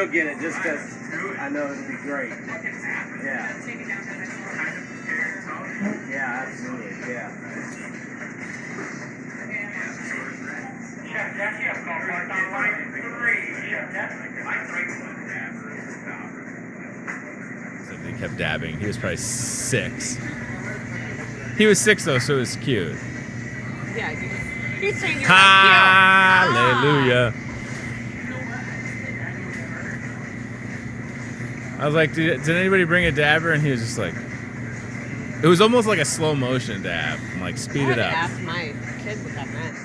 you'll get it just because I know it'll be great. Yeah. Yeah, absolutely. Yeah. Chef Jesse, I've got right on line 3. Chef Jesse, line 3. So he kept dabbing. He was probably 6. He was 6 though, so it was cute. Yeah, he's saying you're Hallelujah. I was like, did anybody bring a dabber? And he was just like, it was almost like a slow motion dab. I'm like, speed it up. I asked my kid what that meant.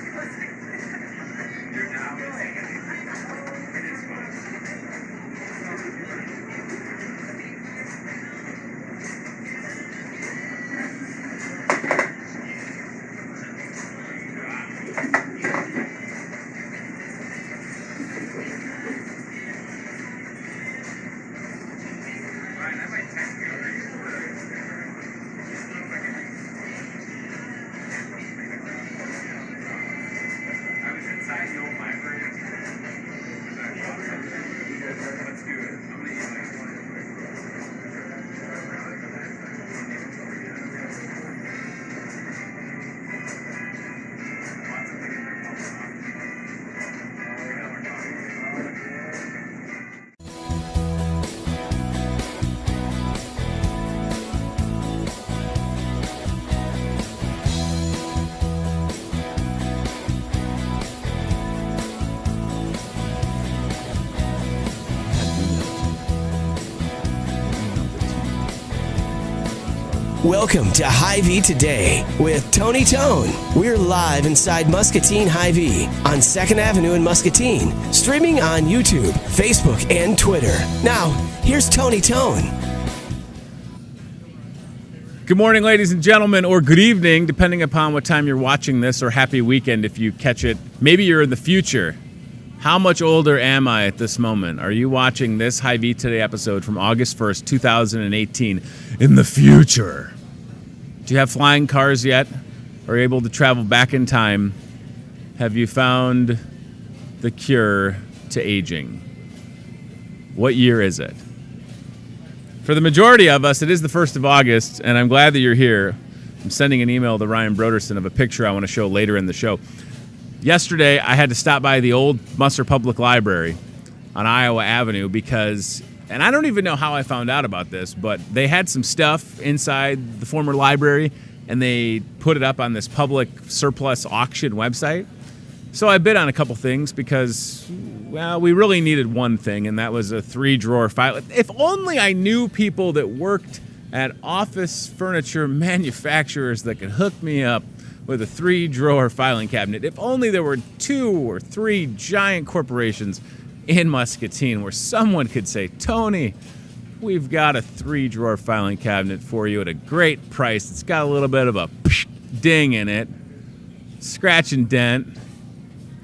Welcome to Hy-Vee Today with Tony Tone. We're live inside Muscatine Hy-Vee on 2nd Avenue in Muscatine, streaming on YouTube, Facebook, and Twitter. Now, here's Tony Tone. Good morning, ladies and gentlemen, or good evening, depending upon what time you're watching this, or happy weekend if you catch it. Maybe you're in the future. How much older am I at this moment? Are you watching this Hy-Vee Today episode from August 1st, 2018 in the future? Do you have flying cars yet? Are you able to travel back in time? Have you found the cure to aging? What year is it? For the majority of us, it is the 1st of August, and I'm glad that you're here. I'm sending an email to Ryan Broderson of a picture I want to show later in the show. Yesterday, I had to stop by the old Musser Public Library on Iowa Avenue because, and I don't even know how I found out about this, but they had some stuff inside the former library, and they put it up on this public surplus auction website. So I bid on a couple things because, well, we really needed one thing, and that was a 3-drawer file. If only I knew people that worked at office furniture manufacturers that could hook me up with a 3-drawer filing cabinet. If only there were 2 or 3 giant corporations in Muscatine where someone could say, Tony, we've got a 3-drawer filing cabinet for you at a great price. It's got a little bit of a ding in it, scratch and dent.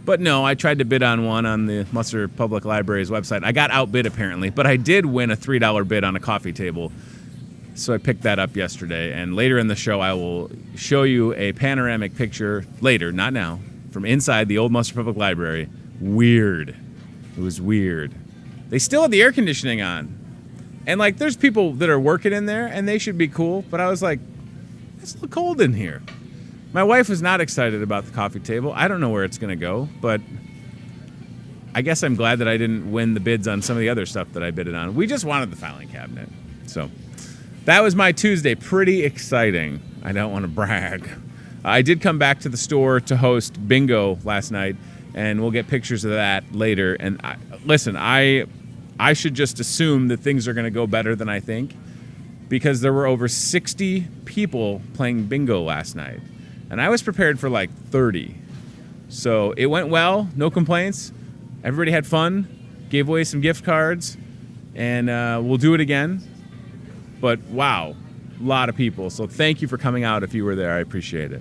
But no, I tried to bid on one on the Musser Public Library's website. I got outbid apparently, but I did win a $3 bid on a coffee table. So I picked that up yesterday, and later in the show I will show you a panoramic picture, later, not now, from inside the old Musser Public Library. Weird. It was weird. They still had the air conditioning on. And, like, there's people that are working in there, and they should be cool, but I was like, it's a little cold in here. My wife was not excited about the coffee table. I don't know where it's going to go, but I guess I'm glad that I didn't win the bids on some of the other stuff that I bidded on. We just wanted the filing cabinet, so that was my Tuesday. Pretty exciting. I don't want to brag. I did come back to the store to host bingo last night, and we'll get pictures of that later. And listen, I should just assume that things are going to go better than I think, because there were over 60 people playing bingo last night, and I was prepared for like 30. So it went well, no complaints. Everybody had fun, gave away some gift cards, and we'll do it again. But wow, a lot of people. So thank you for coming out if you were there. I appreciate it.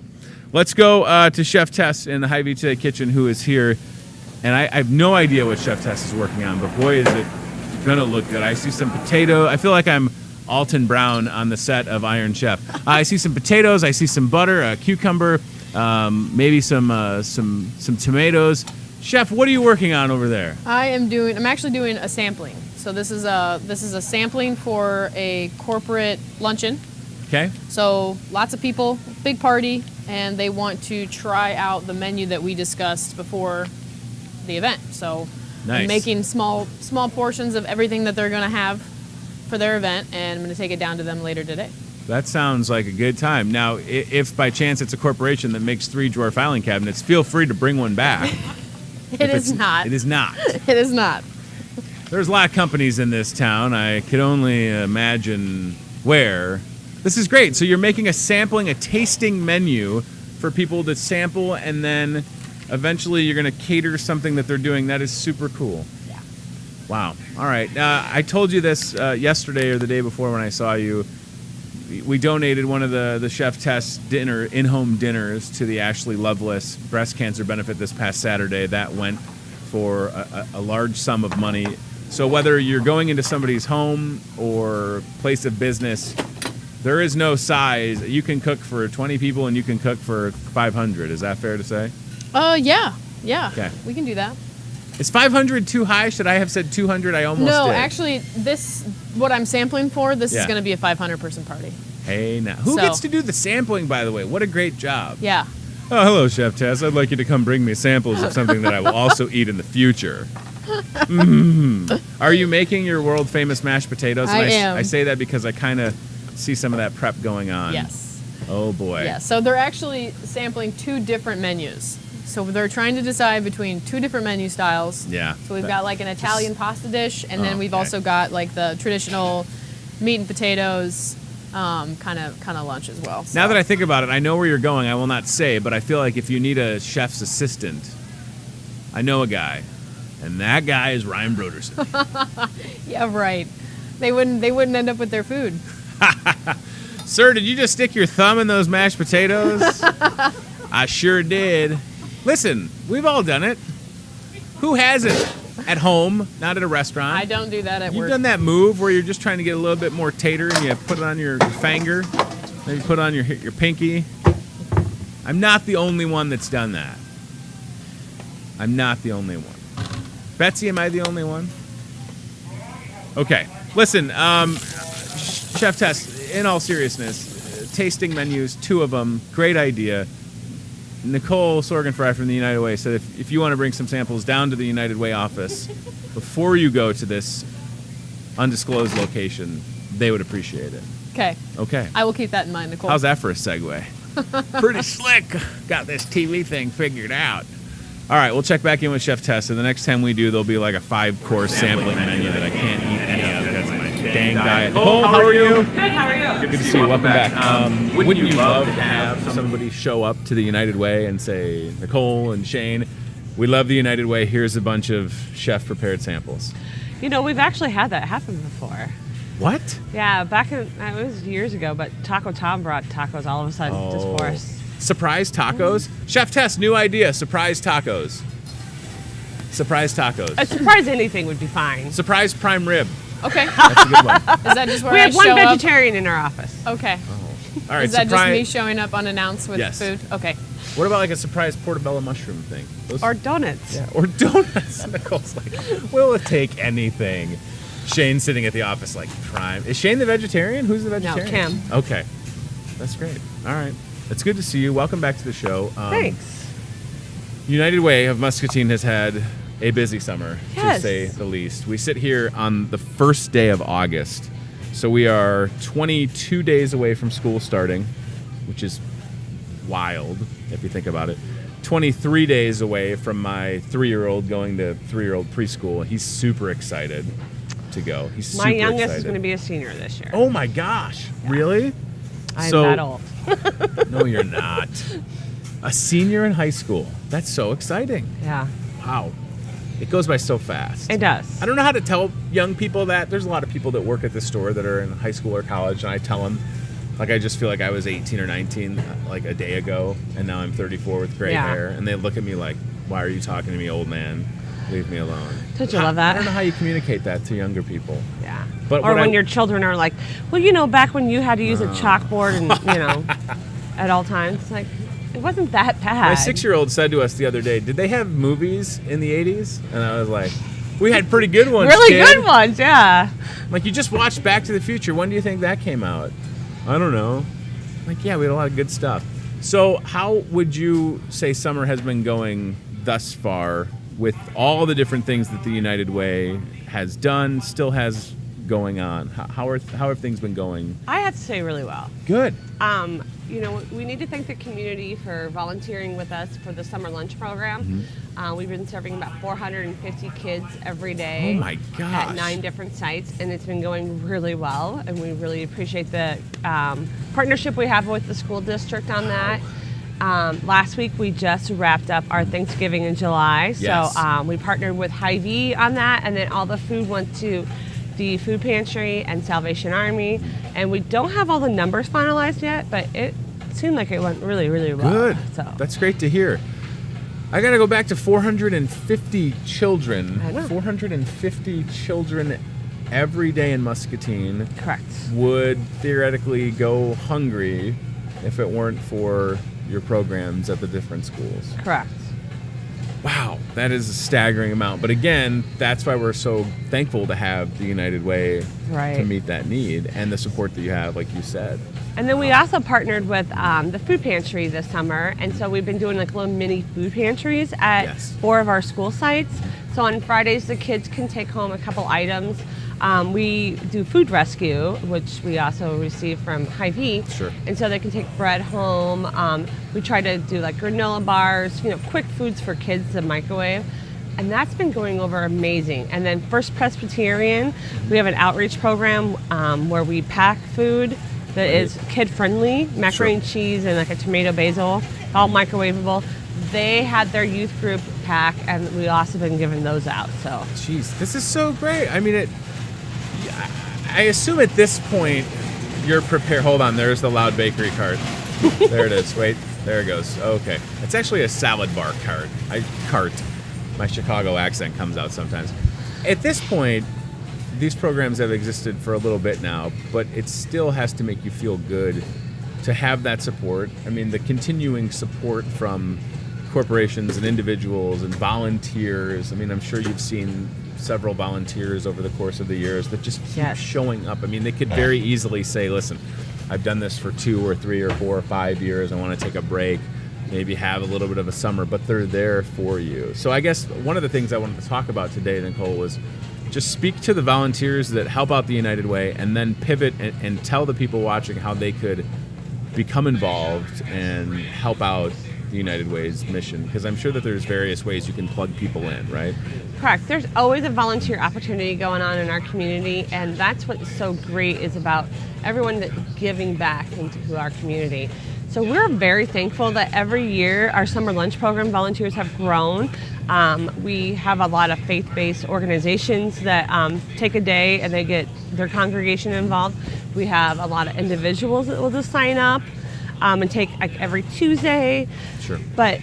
Let's go to Chef Tess in the Hy-Vee Today kitchen, who is here. And I have no idea what Chef Tess is working on, but boy, is it going to look good. I see some potato. I feel like I'm Alton Brown on the set of Iron Chef. I see some potatoes. I see some butter, a cucumber, maybe some tomatoes. Chef, what are you working on over there? I'm actually doing a sampling. So this is a sampling for a corporate luncheon. Okay. So lots of people, big party, and they want to try out the menu that we discussed before the event. So Nice. I'm making small portions of everything that they're going to have for their event, and I'm going to take it down to them later today. That sounds like a good time. Now, if by chance it's a corporation that makes 3 drawer filing cabinets, feel free to bring one back. It is not. It is not. It is not. There's a lot of companies in this town. I could only imagine where. This is great. So you're making a tasting menu for people to sample, and then eventually you're going to cater something that they're doing. That is super cool. Yeah. Wow. All right. I told you this yesterday or the day before when I saw you. We donated one of the Chef Tess in-home dinners to the Ashley Lovelace breast cancer benefit this past Saturday. That went for a large sum of money. So whether you're going into somebody's home or place of business, there is no size. You can cook for 20 people and you can cook for 500. Is that fair to say? Yeah. Okay. We can do that. Is 500 too high? Should I have said 200? I almost No, did. actually, what I'm sampling for, this Yeah. is going to be a 500-person party. Hey, now. Who So- gets to do the sampling, by the way? What a great job. Yeah. Oh, hello, Chef Tess. I'd like you to come bring me samples of something that I will also eat in the future. Are you making your world-famous mashed potatoes? I am. I say that because I kind of see some of that prep going on. Yes. Oh, boy. Yeah. So they're actually sampling 2 different menus. So they're trying to decide between 2 different menu styles. Yeah. So we've got like an Italian pasta dish, and then we've Okay. also got like the traditional meat and potatoes kind of lunch as well. Now So- that I think about it, I know where you're going. I will not say, but I feel like if you need a chef's assistant, I know a guy, and that guy is Ryan Broderson. Yeah, right. They wouldn't end up with their food. Sir, did you just stick your thumb in those mashed potatoes? I sure did. Listen, we've all done it. Who hasn't? At home, not at a restaurant. I don't do that at You've work. done that move where you're just trying to get a little bit more tater and you put it on your finger, then you put it on your pinky. I'm not the only one that's done that. I'm not the only one. Betsy, am I the only one? Okay. Listen, Chef Tess, in all seriousness, tasting menus, 2 of them, great idea. Nicole Sorgenfry from the United Way said if you want to bring some samples down to the United Way office before you go to this undisclosed location, they would appreciate it. Okay. Okay. I will keep that in mind, Nicole. How's that for a segue? Pretty slick. Got this TV thing figured out. All right, we'll check back in with Chef Tess, and the next time we do, there'll be like a 5-course sampling menu that I can't eat any of because of my dang diet. Nicole, how are you? Good, how are you? Good to see you. Welcome back. Wouldn't you love to have somebody show up to the United Way and say, Nicole and Shane, we love the United Way. Here's a bunch of chef-prepared samples. You know, we've actually had that happen before. What? Yeah, it was years ago, but Taco Tom brought tacos all of a sudden just for us. Surprise tacos? Chef Tess, new idea. Surprise tacos. Surprise tacos. A surprise anything would be fine. Surprise prime rib. Okay. That's a good one. Is that just where We I have one show up? vegetarian in our office. Okay. All right, Is that surprise. just me showing up unannounced with Yes. food? Okay. What about like a surprise portobello mushroom thing? Those- Or donuts. yeah, or donuts. Nicole's like, will it take anything? Shane's sitting at the office like prime. Is Shane the vegetarian? Who's the vegetarian? Kim. Okay, that's great. All right, it's good to see you. Welcome back to the show. Thanks. United Way of Muscatine has had a busy summer, to Yes. say the least. We sit here on the first day of August, so we are 22 days away from school starting, which is wild if you think about it. 23 days away from my 3-year-old going to 3-year-old preschool. He's super excited to go. He's super My youngest excited. is going to be a senior this year. Oh my gosh, really? I'm so- that old. No, you're not. A senior in high school. That's so exciting. Yeah, Wow. It goes by so fast. it does. I don't know how to tell young people that. There's a lot of people that work at this store that are in high school or college, and I tell them, like, I just feel like I was 18 or 19 like a day ago, and now I'm 34 with gray Yeah. hair, and they look at me like, why are you talking to me, old man? Leave me alone. Don't you love that? I don't know how you communicate that to younger people. Yeah. But or what when I- your children are like, well, you know, back when you had to use a chalkboard and, you know, at all times. Like, wasn't that bad. My 6-year-old said to us the other day, did they have movies in the 80s? And I was like, we had pretty good ones, Really kid. good ones, yeah. Like, you just watched Back to the Future. When do you think that came out? I don't know. Like, yeah, we had a lot of good stuff. So how would you say summer has been going thus far with all the different things that the United Way has done, still has going on? How have things been going? I have to say really well. Good. We need to thank the community for volunteering with us for the summer lunch program. We've been serving about 450 kids every day. Oh my gosh. At 9 different sites, and it's been going really well, and we really appreciate the partnership we have with the school district on that. Last week we just wrapped up our Thanksgiving in July, Yes. so we partnered with Hy-Vee on that, and then all the food went to the food pantry and Salvation Army, and we don't have all the numbers finalized yet, but it seemed like it went really, really well. Good. So That's great to hear. I got to go back to 450 children. I know. 450 children every day in Muscatine correct. would theoretically go hungry if it weren't for your programs at the different schools. Correct. Wow, that is a staggering amount. But again, that's why we're so thankful to have the United Way Right. to meet that need and the support that you have, like you said. And then we also partnered with the food pantry this summer, and so we've been doing like little mini food pantries at Yes. 4 of our school sites. So on Fridays, the kids can take home a couple items. We do food rescue, which we also receive from Hy-Vee. Sure. And so they can take bread home. We try to do like granola bars, quick foods for kids to microwave. And that's been going over amazing. And then First Presbyterian, we have an outreach program where we pack food that is kid-friendly, macaroni and cheese and like a tomato basil, all microwavable. They had their youth group pack, and we also been giving those out. So Jeez, this is so great. I mean, I assume at this point you're prepared. Hold on, there's the Loud Bakery cart. There it is. Wait, there it goes. Okay, it's actually a salad bar cart. My Chicago accent comes out sometimes. At this point, these programs have existed for a little bit now, but it still has to make you feel good to have that support. I mean, the continuing support from corporations and individuals and volunteers. I mean, I'm sure you've seen several volunteers over the course of the years that just keep Yes. showing up. I mean, they could very easily say, listen, I've done this for 2 or 3 or 4 or 5 years. I want to take a break, maybe have a little bit of a summer, but they're there for you. So I guess one of the things I wanted to talk about today, Nicole, was just speak to the volunteers that help out the United Way, and then pivot and tell the people watching how they could become involved and help out the United Way's mission, because I'm sure that there's various ways you can plug people in, right? correct. There's always a volunteer opportunity going on in our community, and that's what's so great is about everyone that's giving back into our community. So we're very thankful that every year our summer lunch program volunteers have grown. We have a lot of faith-based organizations that take a day and they get their congregation involved. We have a lot of individuals that will just sign up and take like every Tuesday. Sure. But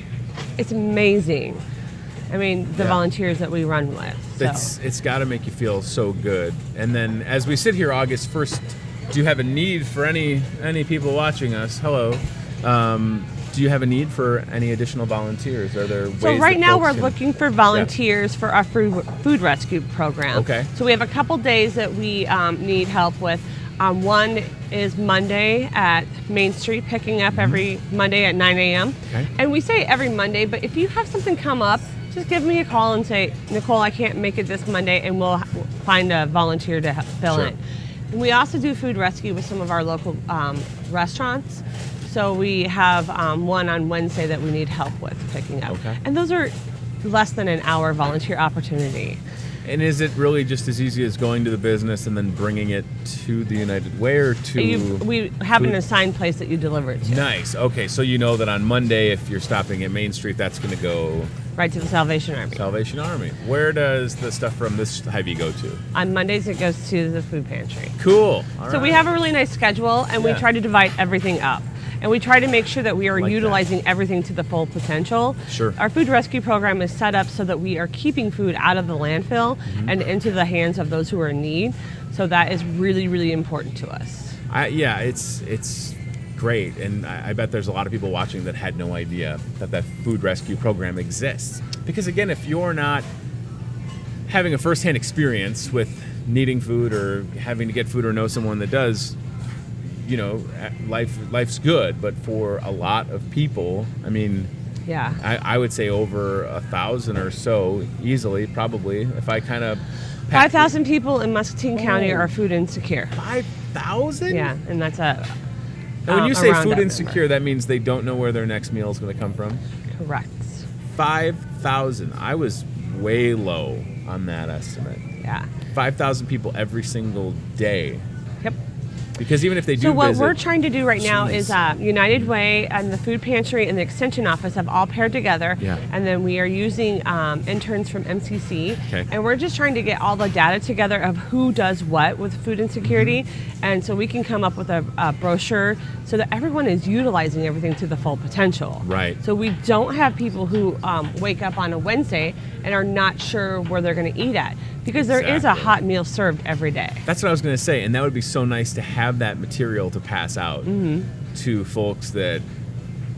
it's amazing. I mean, the Yeah. volunteers that we run with. So. It's got to make you feel so good. And then as we sit here August 1st, do you have a need for any people watching us? Hello. Do you have a need for any additional volunteers? Are there ways So right that now folks we're can- looking for volunteers for our food rescue program. Okay. So we have a couple days that we need help with. One is Monday at Main Street, picking up every Monday at 9 a.m. Okay. And we say every Monday, but if you have something come up, just give me a call and say, Nicole, I can't make it this Monday, and we'll find a volunteer to fill Sure. in. And we also do food rescue with some of our local restaurants. So we have one on Wednesday that we need help with picking up. Okay. And those are less than an hour volunteer opportunity. And is it really just as easy as going to the business and then bringing it to the United Way or to... We have an food- assigned place that you deliver it to. Nice. Okay, so you know that on Monday, if you're stopping at Main Street, that's going to go Right to the Salvation Army. Salvation Army. Where does the stuff from this Hy-Vee go to? On Mondays, it goes to the food pantry. Cool. All So we right. have a really nice schedule, and we Yeah. try to divide everything up. And we try to make sure that we are Like that. utilizing everything to the full potential. Sure. Our food rescue program is set up so that we are keeping food out of the landfill Mm-hmm. and into the hands of those who are in need. So that is really, really important to us. Yeah, it's great. And I bet there's a lot of people watching that had no idea that food rescue program exists. Because again, if you're not having a firsthand experience with needing food or having to get food or know someone that does, you know, life's good. But for a lot of people, I mean, Yeah. I would say over 1,000 or so easily, probably. If I kind of 5,000 people in Muscatine County are food insecure. 5,000? Yeah, and that's a. Now, when you say around food that insecure, that means they don't know where their next meal is going to come from. number. Correct. 5,000. I was way low on that estimate. Yeah. 5,000 people every single day. Yep. Because even if they do So what visit, we're trying to do right now is Jeez. United Way and the food pantry and the extension office have all paired together. Yeah. And then we are using interns from MCC. Okay. And we're just trying to get all the data together of who does what with food insecurity. Mm-hmm. And so we can come up with a brochure so that everyone is utilizing everything to the full potential. Right. So we don't have people who wake up on a Wednesday and are not sure where they're going to eat at. Because there is a Exactly. hot meal served every day. That's what I was going to say, and that would be so nice to have that material to pass out to folks that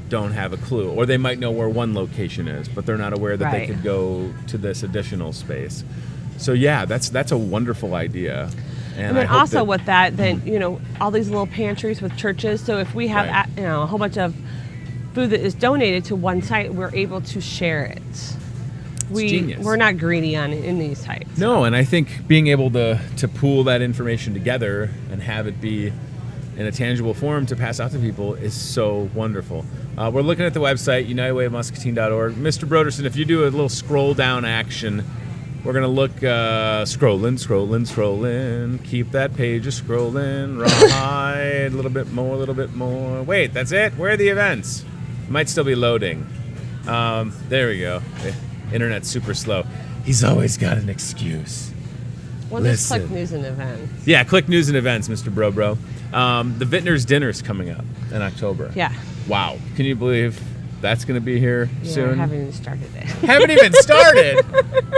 don't have a clue, or they might know where one location is, but they're not aware that they Right. could go to this additional space. So yeah, that's a wonderful idea. And I then hope also that- with that, then all these little pantries with churches. So if we have Right. a whole bunch of food that is donated to one site, we're able to share it. genius. We're not greedy in these sites. No, and I think being able to pool that information together and have it be in a tangible form to pass out to people is so wonderful. We're looking at the website, unitedwayofmuscatine.org. Mr. Broderson, if you do a little scroll down action, we're going to look, scrolling. Keep that page a scrolling. Right, a little bit more. Wait, that's it? Where are the events? Might still be loading. There we go. Internet's super slow. He's always got an excuse. Well, just click Listen. news and events. Yeah, click news and events, Mr. Bro. The Vintner's Dinner's coming up in October. Yeah. Wow. Can you believe that's going to be here Yeah, soon? haven't even started it. Haven't even started.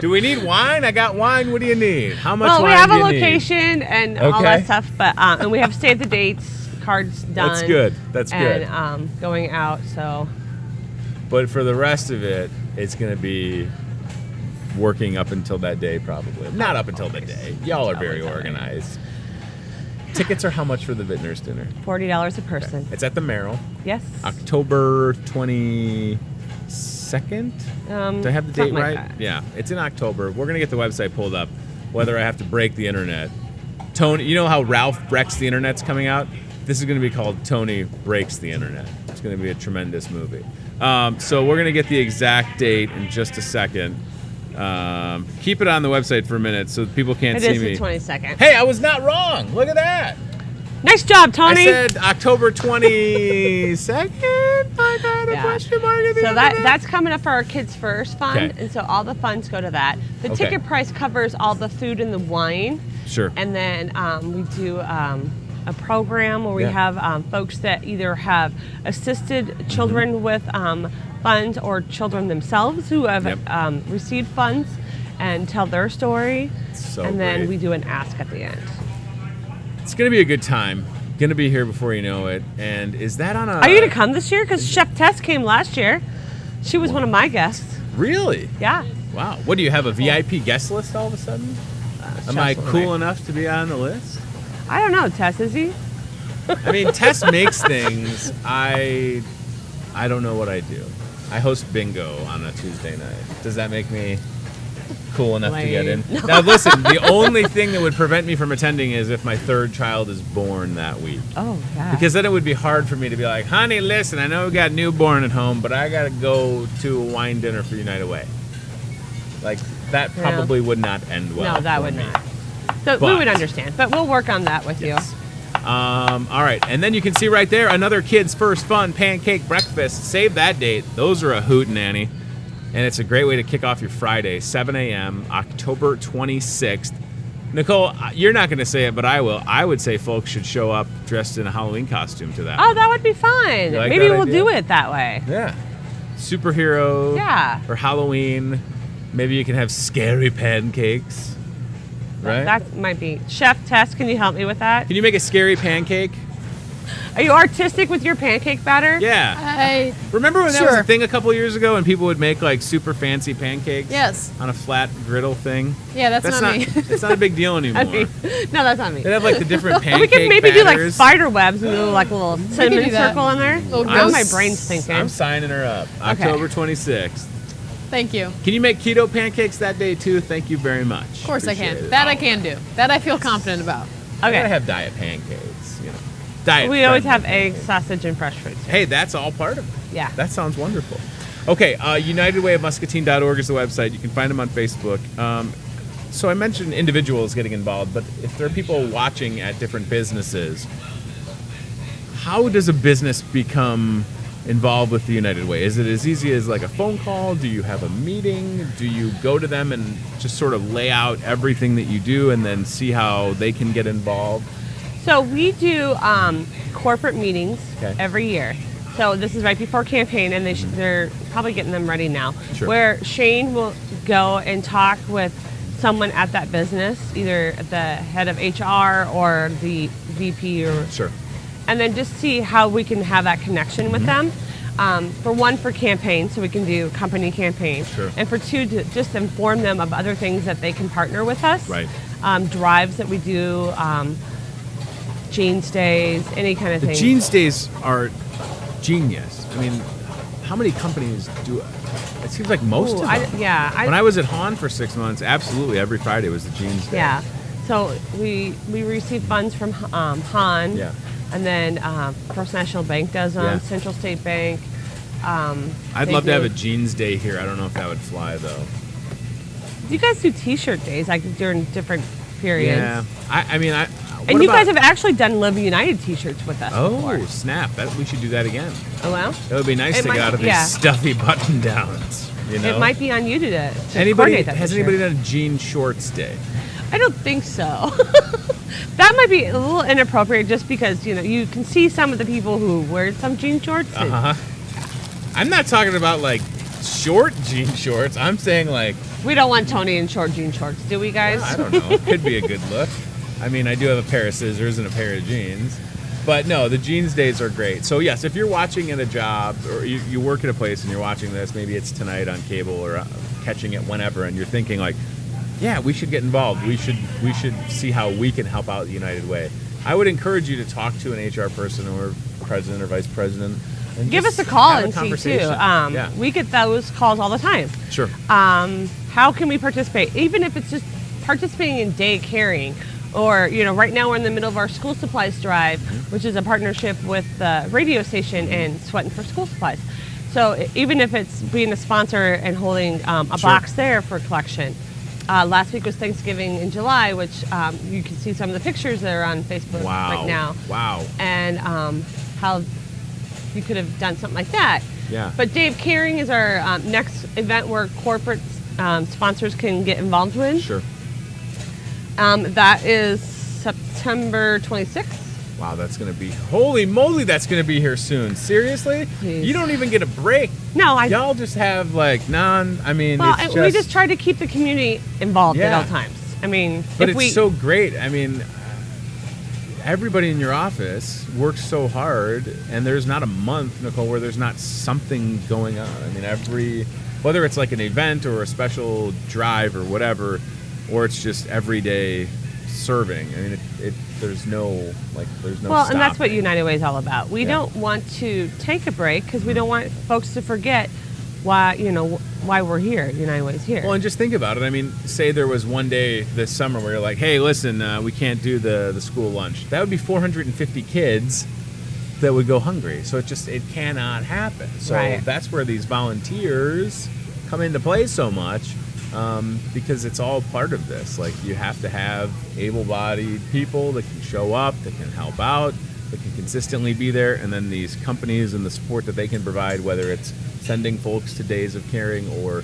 Do we need wine? I got wine. What do you need? How much Well, we wine have do a you need? location and all Okay. that stuff, but and we have save the dates cards done. That's good. That's good. And going out, so. But for the rest of it, it's going to be working up until that day, probably. Not up until the day. Y'all are very organized. Tickets are how much for the Vintner's Dinner? $40 a person. It's at the Merrill, Yes. October 22nd. Do I have the date something like right? that. Yeah, it's in October. We're going to get the website pulled up, whether I have to break the internet. Tony, you know how Ralph Breaks the Internet's coming out? This is going to be called Tony Breaks the Internet. It's going to be a tremendous movie. So we're going to get the exact date in just a second. Keep it on the website for a minute so people can't It see is me. the 22nd. Hey, I was not wrong. Look at that. Nice job, Tony. I said October 22nd. I got a Yeah. question mark at the So end of that. that's coming up for our Kids First Fund, Okay. and so all the funds go to that. The Okay. ticket price covers all the food and the wine, Sure. and then we do a program where we Yeah. have folks that either have assisted children Mm-hmm. with funds or children themselves who have Yep. received funds and tell their story, So and then great. we do an ask at the end. It's going to be a good time. Going to be here before you know it. And is that on a... Are you going to come this year? Because Chef Tess came last year. She was one of my guests. Really? Yeah. Wow. What, do you have a VIP guest list all of a sudden? Am I Chef's cool right. enough to be on the list? I don't know, Tess, is he? I mean, Tess makes things. I don't know what I do. I host bingo on a Tuesday night. Does that make me cool enough to get in? Lame. Now, listen, the only thing that would prevent me from attending is if my third child is born that week. Oh, yeah. Because then it would be hard for me to be like, honey, listen, I know we got newborn at home, but I got to go to a wine dinner for United Way. Like, that Yeah. probably would not end well. No, that for would me. not. So we But- would understand, but we'll work on that with Yes. All right, and then you can see right there another Kids First Fun pancake breakfast. Save that date. Those are a hootenanny. And it's a great way to kick off your Friday, 7 a.m., October 26th. Nicole, you're not going to say it, but I will. I would say folks should show up dressed in a Halloween costume to that. you. Oh, that would be fun. You like Maybe that we'll idea? do it that way. Yeah. Superhero. Yeah. Or Halloween. Maybe you can have scary pancakes. Right? That might be. Chef Tess, can you help me with that? Can you make a scary pancake? Are you artistic with your pancake batter? Yeah. Remember when that was Sure. a thing a couple years ago and people would make like super fancy pancakes? Yes. On a flat griddle thing? Yeah, that's not me. It's not a big deal anymore. I mean, no, that's not me. They have like the different pancake We could maybe do like batters. spider webs and do like a little cinnamon do that. circle in there. Little Now my ghosts. brain's thinking. I'm signing her up. October 26th. Thank you. Can you make keto pancakes that day too? Thank you very much. Of course I can. Appreciate it. That I can do. That I feel confident about. I gotta Okay. have diet pancakes, you know. Diet. We always friendly have eggs, pancakes. sausage, and fresh fruits. Hey, that's all part of it. Yeah. That sounds wonderful. Okay, UnitedWayofMuscatine.org is the website. You can find them on Facebook. So I mentioned individuals getting involved, but if there are people watching at different businesses, how does a business become involved with the United Way? Is it as easy as like a phone call? Do you have a meeting? Do you go to them and just sort of lay out everything that you do and then see how they can get involved? So we do corporate meetings Okay. every year. So this is right before campaign, and they're probably getting them ready now. Sure. Where Shane will go and talk with someone at that business, either the head of HR or the VP, or Sure. and then just see how we can have that connection with them. For campaign, so we can do company campaign. Sure. And for two, to just inform them of other things that they can partner with us. Right. Drives that we do, jeans days, any kind of The thing. Jeans Days are genius. I mean, how many companies do it? It seems like most Ooh, of them. When I was at Hahn for 6 months, absolutely every Friday was the Jeans Day. Yeah. So we receive funds from Hahn. Yeah. And then First National Bank does them, Yeah. Central State Bank. I'd they love to have do- a Jeans Day here. I don't know if that would fly though. You guys do T-shirt days like during different periods. Yeah. I mean, And you guys have actually done Live United T-shirts with us before. Oh, snap. We should do that again. Oh, well? It would be nice It to might- get out of these yeah. stuffy button downs. You know? It might be on you to Anybody coordinate that has this year. anybody done a jean shorts day? I don't think so. That might be a little inappropriate just because, you can see some of the people who wear some jean shorts. and- I'm not talking about like short jean shorts. I'm saying like, We don't want Tony in short jean shorts, do we, guys? I don't know. It could be a good look. I mean, I do have a pair of scissors and a pair of jeans. But no, the jeans days are great. So yes, if you're watching at a job or you work at a place and you're watching this, maybe it's tonight on cable or catching it whenever, and you're thinking like, yeah, we should get involved. We should see how we can help out the United Way. I would encourage you to talk to an HR person or president or vice president. And Give just us a call have and see, too. conversation. Yeah. We get those calls all the time. Sure. How can we participate? Even if it's just participating in day carrying, or right now we're in the middle of our school supplies drive, which is a partnership with the radio station and Sweating for School Supplies. So even if it's being a sponsor and holding a box there for collection. Last week was Thanksgiving in July, which you can see some of the pictures that are on Facebook right now. Wow. And how you could have done something like that. Yeah. But Dave Caring is our next event where corporate sponsors can get involved with. Sure. That is September 26th. Wow, that's going to be... Holy moly, that's going to be here soon. Seriously? Please. You don't even get a break. No, Y'all just have, like, it's we just try to keep the community involved at Yeah. all times. I mean, But if it's so great. I mean, everybody in your office works so hard, and there's not a month, Nicole, where there's not something going on. I mean, whether it's like an event or a special drive or whatever, or it's just everyday serving. I mean, there's no well, and that's what stopping. United Way is all about. We Yeah. don't want to take a break because we don't want folks to forget why we're here. United Way is here. Well, and just think about it. I mean, say there was one day this summer where you're like, hey, listen, we can't do the school lunch. That would be 450 kids that would go hungry. So it cannot happen. So Right. that's where these volunteers come into play so much, because it's all part of this. Like, you have to have able-bodied people that can show up, that can help out, that can consistently be there, and then these companies and the support that they can provide, whether it's sending folks to Days of Caring or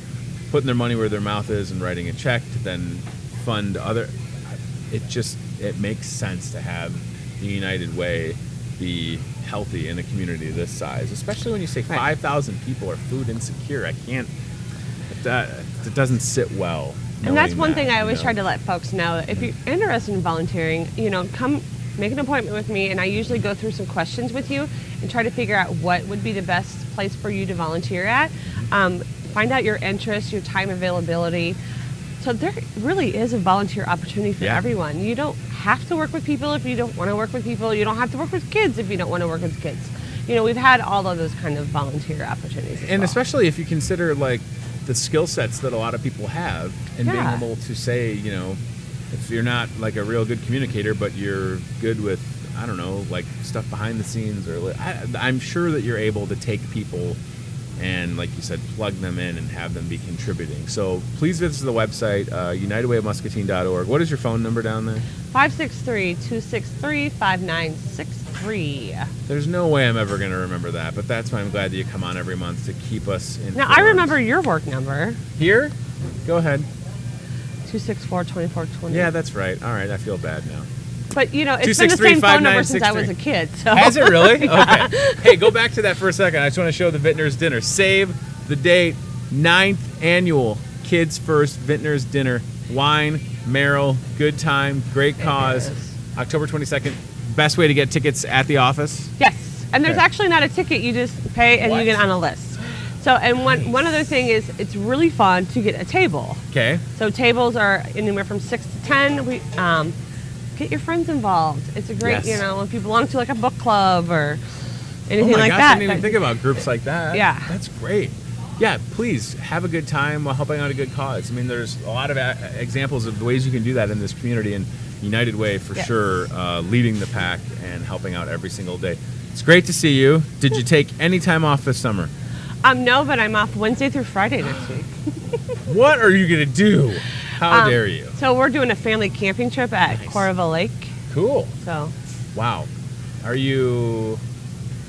putting their money where their mouth is and writing a check to then fund other. It makes sense to have the United Way be healthy in a community this size, especially when you say 5,000 people are food insecure. I can't. It doesn't sit well. And that's knowing one that, thing I you always know? try to let folks know. If you're interested in volunteering, come make an appointment with me, and I usually go through some questions with you and try to figure out what would be the best place for you to volunteer at. Find out your interests, your time availability. So there really is a volunteer opportunity for everyone. You don't have to work with people if you don't want to work with people. You don't have to work with kids if you don't want to work with kids. You know, we've had all of those kind of volunteer opportunities as And well. especially if you consider like the skill sets that a lot of people have, and being able to say, you know, if you're not like a real good communicator, but you're good with, I don't know, like stuff behind the scenes, or I'm sure that you're able to take people and, like you said, plug them in and have them be contributing. So please visit the website, unitedwayofmuscatine.org. What is your phone number down there? 563-263-5963. There's no way I'm ever going to remember that, but that's why I'm glad that you come on every month to keep us informed. Now, I remember your work number. Here? Go ahead. 264-2420. Yeah, that's right. All right, I feel bad now. But, you know, it's been the same phone number since I 263-5963. was a kid. So. Has it really? Yeah. Okay. Hey, go back to that for a second. I just want to show the Vintners Dinner. Save the date. 9th annual Kids First Vintners Dinner. Wine, Merrill, good time, great cause. October 22nd. Best way to get tickets at the office? Yes. And there's Okay. actually not a ticket. You just pay and What? you get on a list. So, and one other thing is it's really fun to get a table. Okay. So tables are anywhere from 6 to 10. We get your friends involved. It's a great, Yes. you know, if you belong to like a book club or anything Oh my like gosh, that. I didn't even think about groups like that. Yeah. That's great. Yeah, please have a good time while helping out a good cause. I mean, there's a lot of examples of the ways you can do that in this community, and United Way for sure leading the pack and helping out every single day. It's great to see you. Did you take any time off this summer? No, but I'm off Wednesday through Friday next week. What are you going to do? How dare you? So we're doing a family camping trip at Corrival Lake. Cool. So Wow. Are you...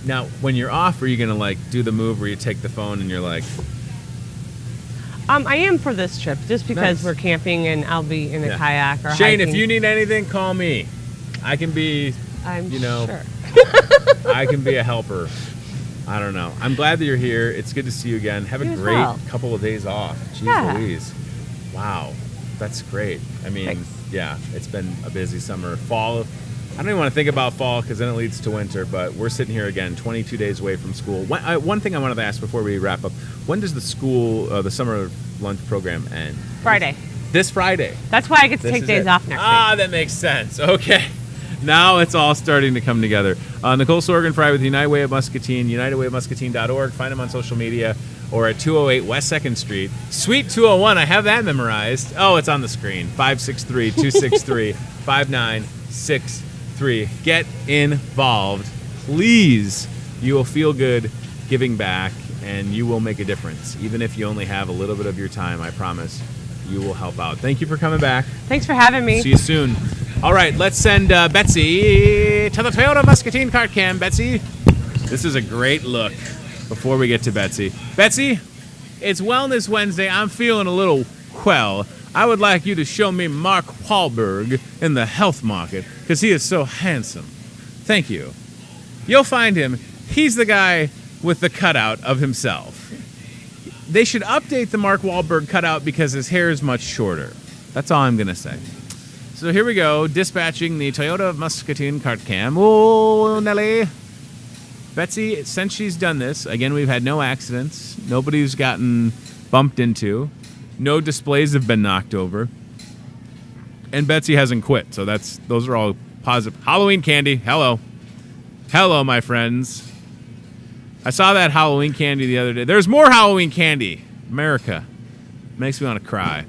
Now, when you're off, are you going to like do the move where you take the phone and you're like... I am for this trip just because Nice. we're camping and I'll be in a kayak or Shane, hiking. if you need anything, call me. I can be, I'm you know, sure. I can be a helper. I don't know. I'm glad that you're here. It's good to see you again. Have a You as great well. couple of days off. Jeez Yeah. Louise. Wow. That's great. I mean, Thanks. yeah, it's been a busy summer. Fall, I don't even want to think about fall because then it leads to winter, but we're sitting here again, 22 days away from school. One thing I wanted to ask before we wrap up, when does the school, the summer lunch program end? Friday. This Friday. That's why I get to This take is days it. off next Ah, week. that makes sense. Okay. Now it's all starting to come together. Nicole Sorgan Fry with United Way of Muscatine, unitedwayofmuscatine.org. Find them on social media or at 208 West 2nd Street. Suite 201, I have that memorized. Oh, it's on the screen. 563-263-5963. Get involved. Please. You will feel good giving back, and you will make a difference. Even if you only have a little bit of your time, I promise you will help out. Thank you for coming back. Thanks for having me. See you soon. All right, let's send Betsy to the Toyota Muscatine cart cam. Betsy, this is a great look before we get to Betsy. Betsy, it's Wellness Wednesday. I'm feeling a little well. I would like you to show me Mark Wahlberg in the health market because he is so handsome. Thank you. You'll find him. He's the guy with the cutout of himself. They should update the Mark Wahlberg cutout because his hair is much shorter. That's all I'm going to say. So here we go, dispatching the Toyota Muscatine cart cam. Oh, Nelly. Betsy, since she's done this, again, we've had no accidents. Nobody's gotten bumped into. No displays have been knocked over. And Betsy hasn't quit, so those are all positive. Halloween candy, hello. Hello, my friends. I saw that Halloween candy the other day. There's more Halloween candy. America. Makes me want to cry.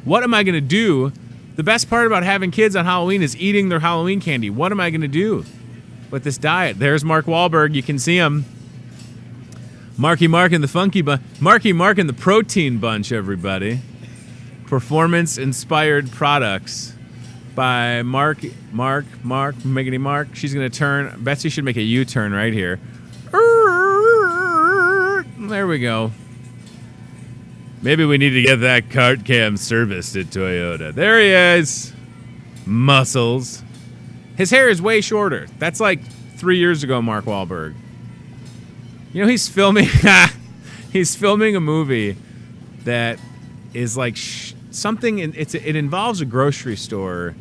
What am I going to do? The best part about having kids on Halloween is eating their Halloween candy. What am I going to do with this diet? There's Mark Wahlberg. You can see him. Marky Mark and the Funky Bunch. Marky Mark and the Protein Bunch, everybody. Performance-inspired products by Miggity Mark. She's going to turn. Betsy should make a U-turn right here. There we go. Maybe we need to get that cart cam serviced at Toyota. There he is. Muscles. His hair is way shorter. That's like 3 years ago, Mark Wahlberg. You know, he's filming a movie that is like something. It involves a grocery store,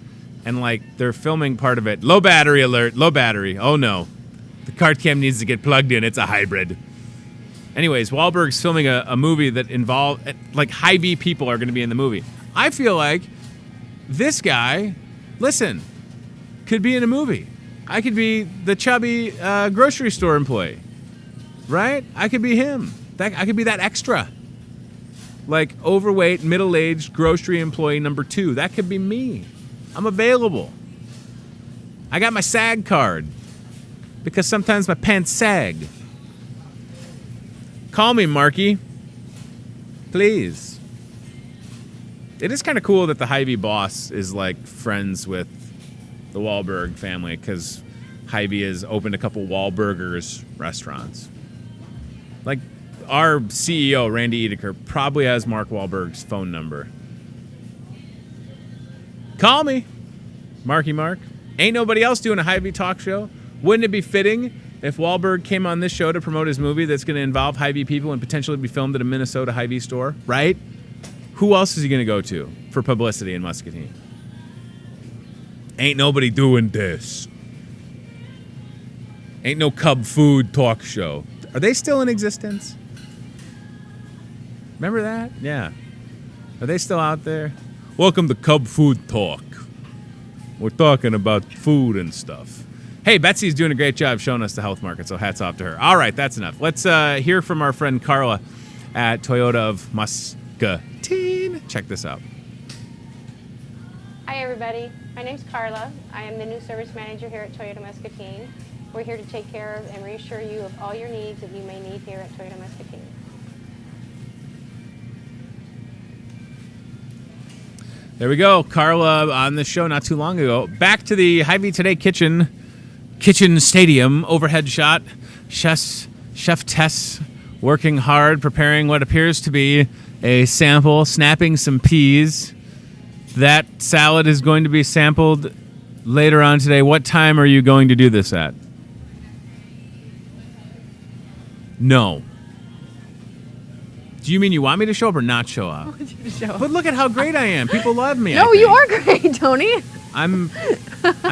and like they're filming part of it. Low battery alert, low battery. Oh no. The cart cam needs to get plugged in. It's a hybrid. Anyways, Wahlberg's filming a movie that involves, like, Hy-Vee people are going to be in the movie. I feel like this guy, listen, could be in a movie. I could be the chubby grocery store employee, right? I could be him. I could be that extra. Like, overweight, middle-aged grocery employee number 2. That could be me. I'm available. I got my SAG card because sometimes my pants sag. Call me, Marky. Please. It is kind of cool that the Hy-Vee boss is, like, friends with the Wahlberg family because Hy-Vee has opened a couple Wahlburgers restaurants. Like, our CEO, Randy Edeker, probably has Mark Wahlberg's phone number. Call me, Marky Mark. Ain't nobody else doing a Hy-Vee talk show. Wouldn't it be fitting if Wahlberg came on this show to promote his movie that's going to involve Hy-Vee people and potentially be filmed at a Minnesota Hy-Vee store, right? Who else is he going to go to for publicity in Muscatine? Ain't nobody doing this. Ain't no Cub Food talk show. Are they still in existence? Remember that? Yeah. Are they still out there? Welcome to Cub Food Talk. We're talking about food and stuff. Hey, Betsy's doing a great job showing us the health market, so hats off to her. All right, that's enough. Let's hear from our friend Carla at Toyota of Muscatine. Check this out. Hi, everybody. My name's Carla. I am the new service manager here at Toyota Muscatine. We're here to take care of and reassure you of all your needs that you may need here at Toyota Muscatine. There we go. Carla on the show not too long ago. Back to the Hy-Vee Today kitchen stadium overhead shot. Chef Tess working hard, preparing what appears to be a sample, snapping some peas. That salad is going to be sampled later on today. What time are you going to do this at? No. Do you mean you want me to show up or not show up? I want you to show up. But look at how great I am. People love me. No, you are great, Tony. I'm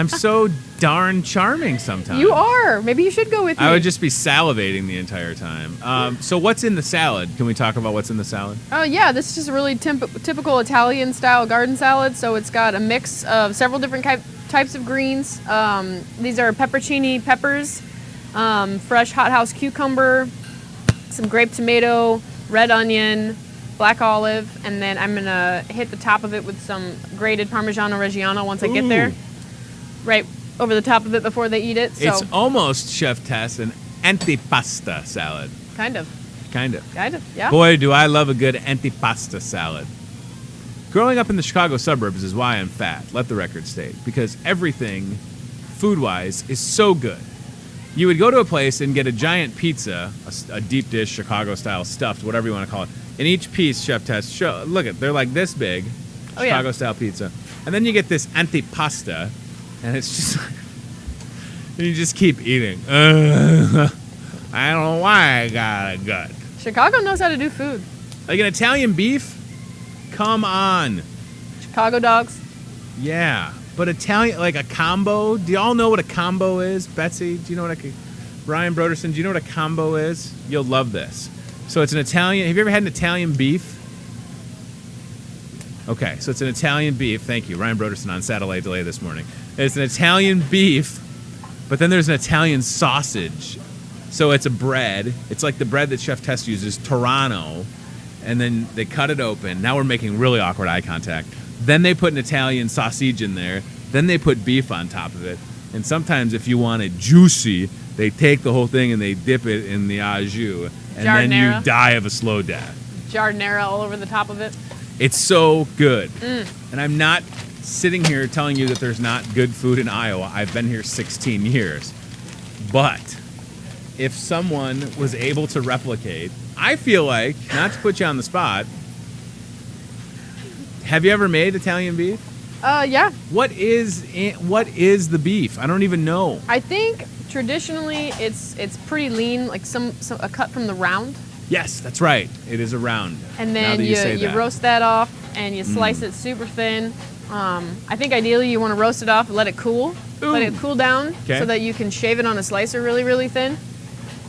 so darn charming sometimes. You are. Maybe you should go with me. I would just be salivating the entire time. So what's in the salad? Can we talk about what's in the salad? Oh, yeah. This is just a really typical Italian-style garden salad. So it's got a mix of several different types of greens. These are pepperoncini peppers, fresh hothouse cucumber, some grape tomato, red onion, black olive, and then I'm going to hit the top of it with some grated Parmigiano Reggiano once I get there. Right over the top of it before they eat it. So. It's almost, Chef Tess, an antipasta salad. Kind of. Kind of, yeah. Boy, do I love a good antipasta salad. Growing up in the Chicago suburbs is why I'm fat, let the record state, because everything, food-wise, is so good. You would go to a place and get a giant pizza, a deep dish, Chicago-style stuffed, whatever you want to call it. In each piece, Chef Tess, look at, they're like this big, Chicago-style pizza. And then you get this antipasta, and it's just, and you just keep eating. I don't know why I got a gut. Chicago knows how to do food. Like an Italian beef? Come on. Chicago dogs. Yeah. But Italian, like a combo. Do y'all know what a combo is? Betsy, do you know what Brian Broderson, do you know what a combo is? You'll love this. So it's an Italian, have you ever had an Italian beef? Okay, so it's an Italian beef. Thank you. Ryan Broderson on satellite delay this morning. It's an Italian beef, but then there's an Italian sausage. So it's a bread. It's like the bread that Chef Tess uses, Torano, and then they cut it open. Now we're making really awkward eye contact. Then they put an Italian sausage in there. Then they put beef on top of it. And sometimes if you want it juicy, they take the whole thing and they dip it in the au jus. And then you die of a slow death. Giardiniera all over the top of it. It's so good. And I'm not sitting here telling you that there's not good food in Iowa. I've been here 16 years. But if someone was able to replicate, I feel like, not to put you on the spot, have you ever made Italian beef? Yeah. What is the beef? I don't even know. I think traditionally it's pretty lean, like a cut from the round. Yes, that's right. It is a round. And then you roast that off and you slice it super thin. I think ideally you want to roast it off and let it cool. Ooh. Let it cool down Okay. so that you can shave it on a slicer really, really thin.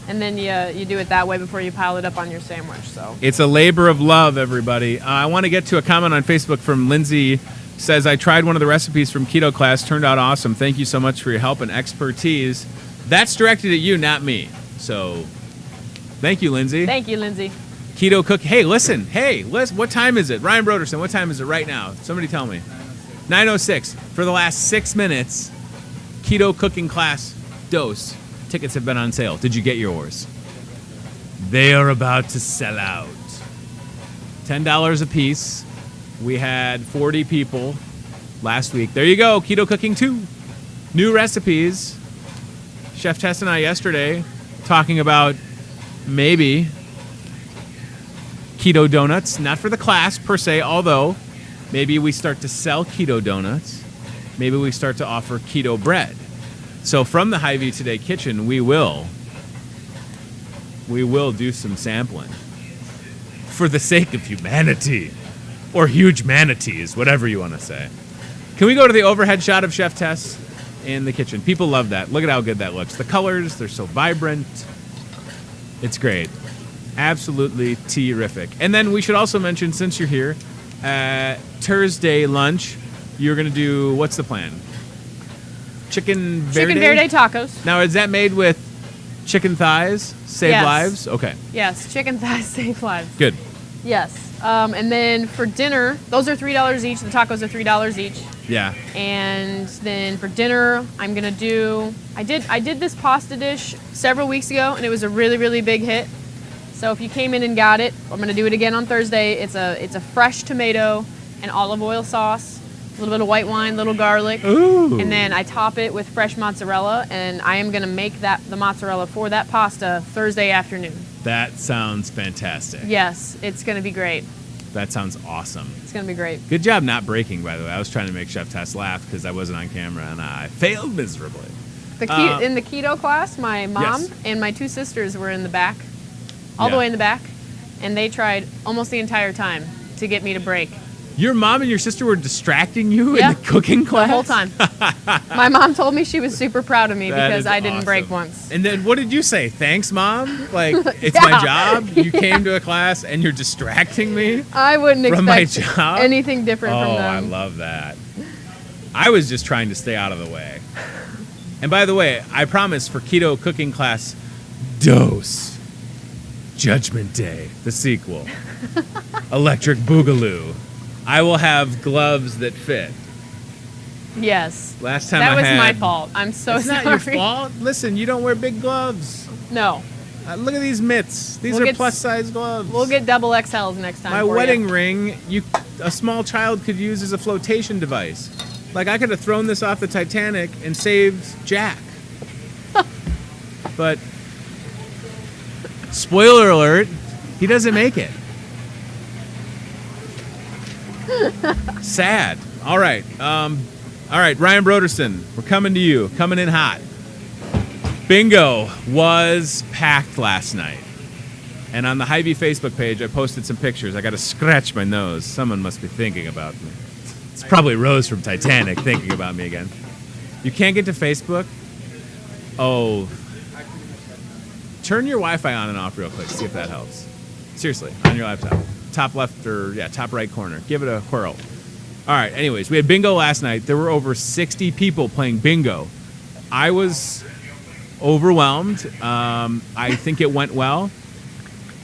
And then you do it that way before you pile it up on your sandwich. So It's a labor of love, everybody. I want to get to a comment on Facebook from Lindsay. Says, I tried one of the recipes from Keto Class. Turned out awesome. Thank you so much for your help and expertise. That's directed at you, not me. So thank you, Lindsay. thank you, Lindsay. Keto cook. Hey, listen. Hey, what time is it? Ryan Broderson, what time is it right now? Somebody tell me. 9:06. For the last 6 minutes, Keto Cooking Class dose. Tickets have been on sale. Did you get yours? They are about to sell out. $10 a piece. We had 40 people last week. There you go. Keto Cooking 2. New recipes. Chef Tess and I yesterday talking about maybe keto donuts. Not for the class per se, although maybe we start to sell keto donuts. Maybe we start to offer keto bread. So from the Hy-Vee Today kitchen, we will do some sampling for the sake of humanity. Or huge manatees, whatever you want to say. Can we go to the overhead shot of Chef Tess in the kitchen? People love that. Look at how good that looks. The colors, they're so vibrant. It's great. Absolutely terrific. And then we should also mention, since you're here, Thursday lunch, you're going to do, what's the plan? Chicken verde? Chicken verde tacos. Now, is that made with chicken thighs? Save Yes. lives? Okay, Yes, chicken thighs save lives. good. Yes. And then for dinner, those are $3 each. The tacos are $3 each. Yeah. And then for dinner, I'm gonna do. I did this pasta dish several weeks ago, and it was a really, really big hit. So if you came in and got it, I'm gonna do it again on Thursday. It's a fresh tomato and olive oil sauce, a little bit of white wine, little garlic, Ooh. and then I top it with fresh mozzarella. And I am gonna make the mozzarella for that pasta Thursday afternoon. That sounds fantastic. Yes, it's gonna be great. That sounds awesome. It's gonna be great. Good job not breaking, by the way. I was trying to make Chef Tess laugh because I wasn't on camera and I failed miserably. In the keto class, my mom Yes. and my two sisters were in the back, all Yeah. the way in the back, and they tried almost the entire time to get me to break. Your mom and your sister were distracting you Yeah. in the cooking class? The whole time. My mom told me she was super proud of me That because is I didn't awesome. break once. And then what did you say? Thanks, Mom? Like, it's my Yeah. job? You came to a class and you're distracting me? I wouldn't From my expect job? anything different from Oh, them. I love that. I was just trying to stay out of the way. And by the way, I promise for Keto Cooking Class Dose, Judgment Day, the sequel, Electric Boogaloo, I will have gloves that fit. Yes. Last time That I was had... my fault. I'm so It's sorry. not your fault. Listen, you don't wear big gloves. No. Look at these mitts. These We'll are get- plus-size gloves. We'll get double XLs next time. My for wedding you. ring, a small child could use as a flotation device. Like, I could have thrown this off the Titanic and saved Jack. But, spoiler alert, he doesn't make it. Sad. All right. Ryan Broderson, we're coming to you. Coming in hot. Bingo was packed last night. And on the Hy-Vee Facebook page, I posted some pictures. I got to scratch my nose. Someone must be thinking about me. It's probably Rose from Titanic thinking about me again. You can't get to Facebook? Oh. Turn your Wi-Fi on and off real quick. See if that helps. Seriously, on your laptop. Top left or, top right corner. Give it a whirl. All right, anyways, we had bingo last night. There were over 60 people playing bingo. I was overwhelmed. I think it went well.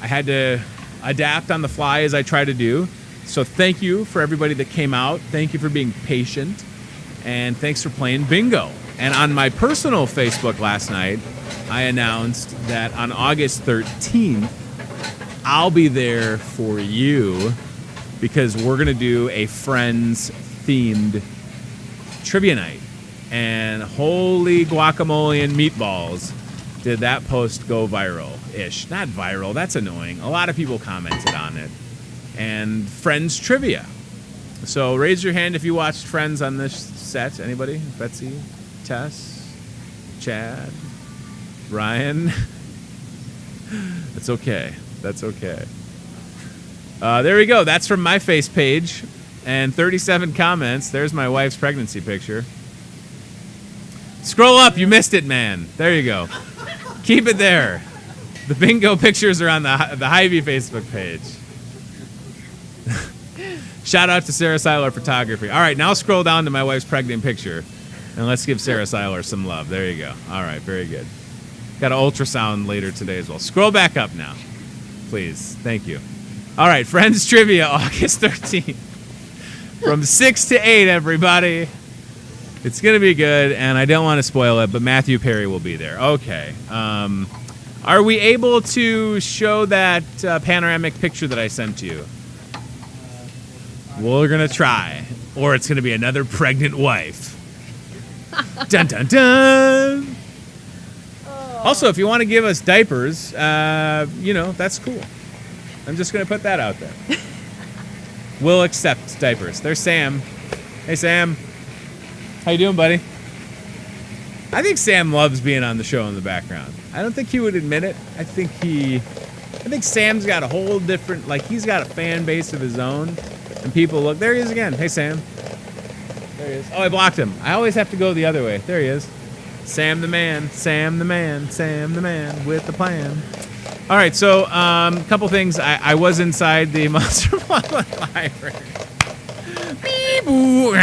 I had to adapt on the fly as I try to do. So thank you for everybody that came out. Thank you for being patient. And thanks for playing bingo. And on my personal Facebook last night, I announced that on August 13th, I'll be there for you because we're going to do a Friends-themed trivia night. And holy guacamole and meatballs, did that post go viral-ish. Not viral, that's annoying. A lot of people commented on it. And Friends trivia. So raise your hand if you watched Friends on this set. Anybody? Betsy? Tess? Chad? Ryan? That's okay. That's okay. There we go. That's from my face page. and 37 comments. There's my wife's pregnancy picture. Scroll up. You missed it, man. There you go. Keep it there. The bingo pictures are on the Hy-Vee Facebook page. Shout out to Sarah Seiler Photography. All right, now scroll down to my wife's pregnant picture, and let's give Sarah Seiler some love. There you go. All right, very good. Got an ultrasound later today as well. Scroll back up now, please. Thank you. All right, Friends Trivia, August 13th. From 6 to 8, everybody. It's going to be good, and I don't want to spoil it, but Matthew Perry will be there. Okay. Are we able to show that panoramic picture that I sent to you? We're going to try. Or it's going to be another pregnant wife. Dun, dun, dun. Also, if you want to give us diapers, that's cool. I'm just going to put that out there. We'll accept diapers. There's Sam. Hey, Sam. How you doing, buddy? I think Sam loves being on the show in the background. I don't think he would admit it. I think Sam's got a whole different, he's got a fan base of his own. And people look. There he is again. Hey, Sam. There he is. Oh, I blocked him. I always have to go the other way. There he is. Sam the man. Sam the man. Sam the man with the plan. All right, so a couple things. I was inside the Monster Public Library. You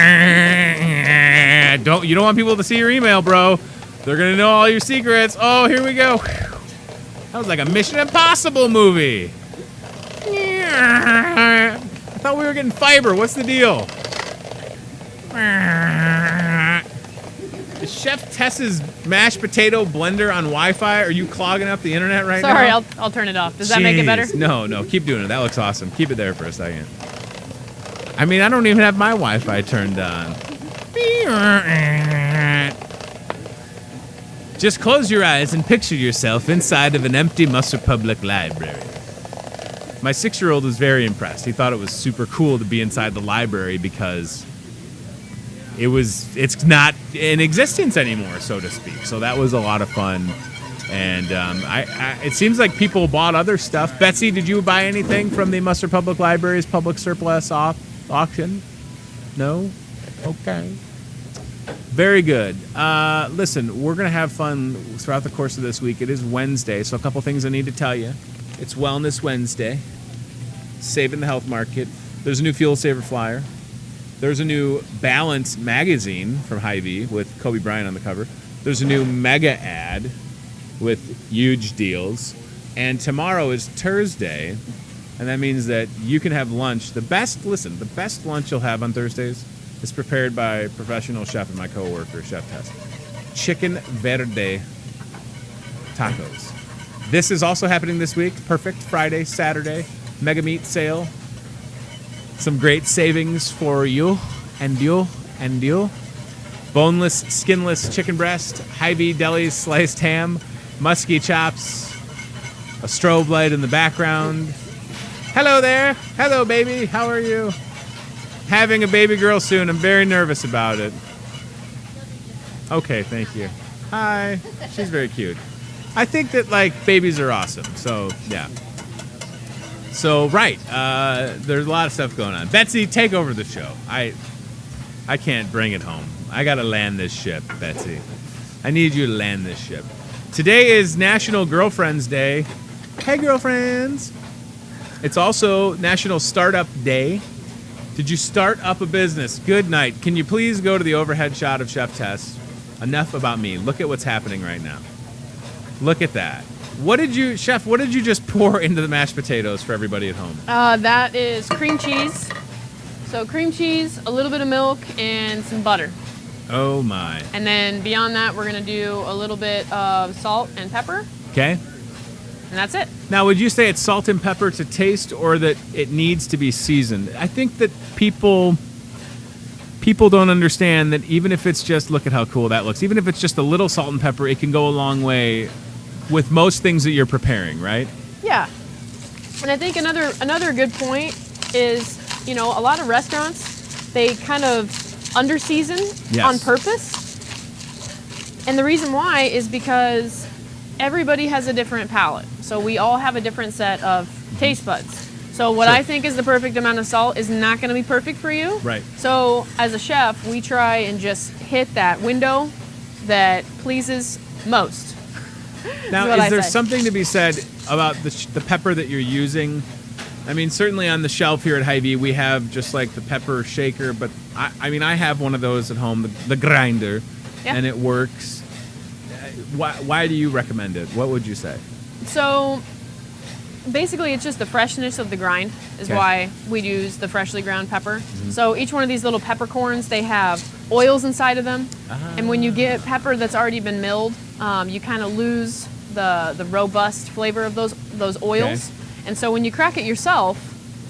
don't want people to see your email, bro. They're going to know all your secrets. Oh, here we go. That was like a Mission Impossible movie. I thought we were getting fiber. What's the deal? Is Chef Tess's mashed potato blender on Wi-Fi? Are you clogging up the internet right now? Sorry, I'll turn it off. Does that make it better? No. Keep doing it. That looks awesome. Keep it there for a second. I mean, I don't even have my Wi-Fi turned on. Just close your eyes and picture yourself inside of an empty Musser Public Library. My 6-year-old was very impressed. He thought it was super cool to be inside the library because it's not in existence anymore, so to speak. So that was a lot of fun. And it seems like people bought other stuff. Betsy, did you buy anything from the Musser Public Library's public surplus auction? No? Okay. Very good. Listen, we're going to have fun throughout the course of this week. It is Wednesday, so a couple things I need to tell you. It's Wellness Wednesday. Saving the health market. There's a new Fuel Saver flyer. There's a new Balance magazine from Hy-Vee with Kobe Bryant on the cover. There's a new mega ad with huge deals. And tomorrow is Thursday, and that means that you can have lunch. The best lunch you'll have on Thursdays is prepared by professional chef and my coworker, Chef Tess. Chicken Verde tacos. This is also happening this week. Perfect Friday, Saturday, mega meat sale. Some great savings for you and you and you. Boneless, skinless chicken breast, Hy-Vee Deli's sliced ham, musky chops, a strobe light in the background. Hello there. Hello, baby. How are you? Having a baby girl soon. I'm very nervous about it. Okay, thank you. Hi. She's very cute. I think that, babies are awesome. So, yeah. So, right. There's a lot of stuff going on. Betsy, take over the show. I can't bring it home. I got to land this ship, Betsy. I need you to land this ship. Today is National Girlfriends Day. Hey, girlfriends. It's also National Startup Day. Did you start up a business? Good night. Can you please go to the overhead shot of Chef Tess? Enough about me. Look at what's happening right now. Look at that. Chef, what did you just pour into the mashed potatoes for everybody at home? That is cream cheese. So cream cheese, a little bit of milk, and some butter. Oh, my. And then beyond that, we're going to do a little bit of salt and pepper. Okay. And that's it. Now, would you say it's salt and pepper to taste or that it needs to be seasoned? I think that people don't understand that even if it's just, look at how cool that looks, even if it's just a little salt and pepper, it can go a long way with most things that you're preparing, right? Yeah. And I think another good point is, a lot of restaurants, they kind of under-season on purpose. And the reason why is because everybody has a different palate. So we all have a different set of taste buds. So what Sure. I think is the perfect amount of salt is not going to be perfect for you. Right. So as a chef, we try and just hit that window that pleases most. Now, what is I there say. something to be said about the pepper that you're using? I mean, certainly on the shelf here at Hy-Vee, we have just like the pepper shaker, but I mean, I have one of those at home, the grinder, Yeah. and it works. Why do you recommend it? What would you say? So basically, it's just the freshness of the grind is Okay. why we use the freshly ground pepper. So each one of these little peppercorns, they have oils inside of them. And when you get pepper that's already been milled, you kind of lose the robust flavor of those oils. And so when you crack it yourself,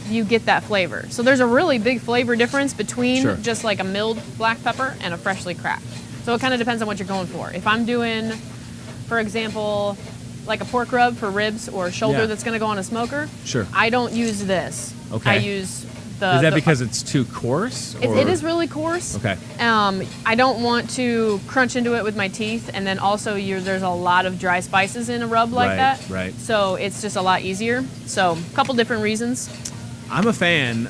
you get that flavor. So there's a really big flavor difference between Sure. just like a milled black pepper and a freshly cracked. So it kind of depends on what you're going for. If I'm doing, for example, like a pork rub for ribs or shoulder Yeah. that's going to go on a smoker, Sure. I don't use this. Okay. I use the. Is that the- because it's too coarse? it is really coarse. Okay. I don't want to crunch into it with my teeth, and then also there's a lot of dry spices in a rub like Right, that. right. So it's just a lot easier. So a couple different reasons. I'm a fan,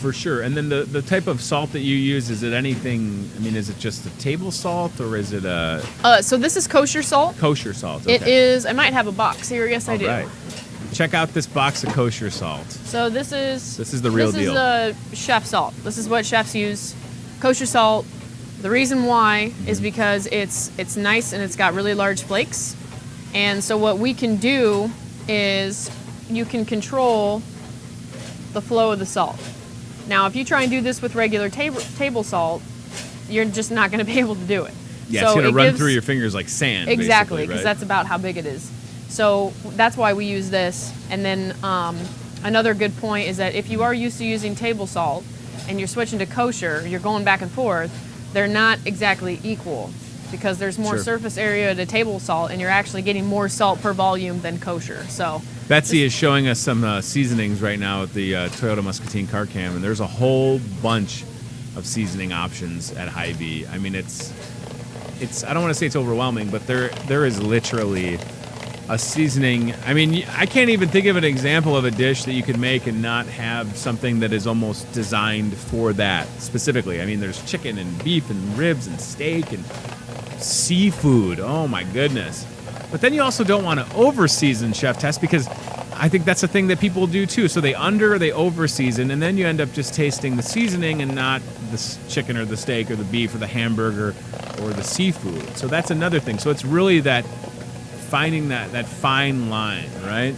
for sure. And then the type of salt that you use, is it anything, I mean, is it just a table salt or is it a So this is kosher salt. kosher salt? It Okay. is. I might have a box here. Yes, I do. All right. Check out this box of kosher salt. So this is the real deal. This is chef salt. This is what chefs use. Kosher salt. The reason why is because it's nice and it's got really large flakes. And so what we can do is you can control the flow of the salt. Now, if you try and do this with regular table salt, you're just not going to be able to do it. Yeah, So it's going it to run gives- through your fingers like sand. Exactly, basically, because right? that's about how big it is. So that's why we use this. And then another good point is that if you are used to using table salt and you're switching to kosher, you're going back and forth, they're not exactly equal because there's more Sure. surface area to table salt and you're actually getting more salt per volume than kosher. So Betsy is showing us some seasonings right now at the Toyota Muscatine car cam, and there's a whole bunch of seasoning options at Hy-Vee. I mean, it's I don't want to say it's overwhelming, but there is literally a seasoning. I mean, I can't even think of an example of a dish that you could make and not have something that is almost designed for that specifically. I mean, there's chicken and beef and ribs and steak and seafood. Oh my goodness. But then you also don't want to over-season, Chef Tess, because I think that's a thing that people do too. So they over-season, and then you end up just tasting the seasoning and not the chicken or the steak or the beef or the hamburger or the seafood. So that's another thing. So it's really that finding that fine line, right?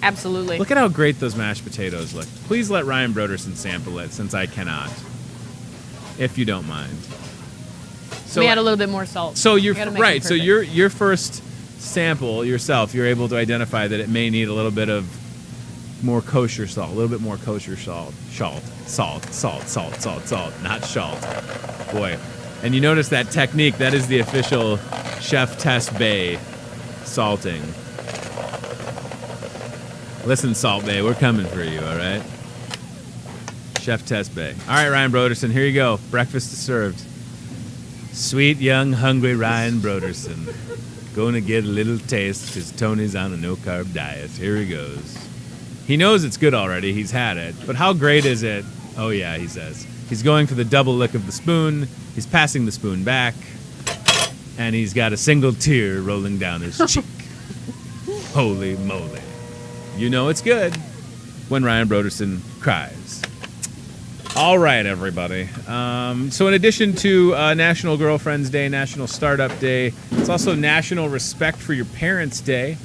absolutely. Look at how great those mashed potatoes look. Please let Ryan Broderson sample it, since I cannot, if you don't mind. So we add a little bit more salt. So you're We gotta make it right. So perfect. your first sample yourself, you're able to identify that it may need a little bit of more kosher salt, a little bit more kosher salt, not salt. Boy, and you notice that technique. That is the official Chef Tess Bay salting. Listen, Salt Bay, we're coming for you. All right, Chef Tess Bay. All right, Ryan Broderson, here you go. Breakfast is served. Sweet, young, hungry Ryan Broderson. Going to get a little taste because Tony's on a no-carb diet. Here he goes. He knows it's good already. He's had it. But how great is it? Oh, yeah, he says. He's going for the double lick of the spoon. He's passing the spoon back. And he's got a single tear rolling down his cheek. Holy moly. You know it's good when Ryan Broderson cries. All right, everybody. So in addition to National Girlfriends Day, National Startup Day, it's also National Respect for Your Parents Day,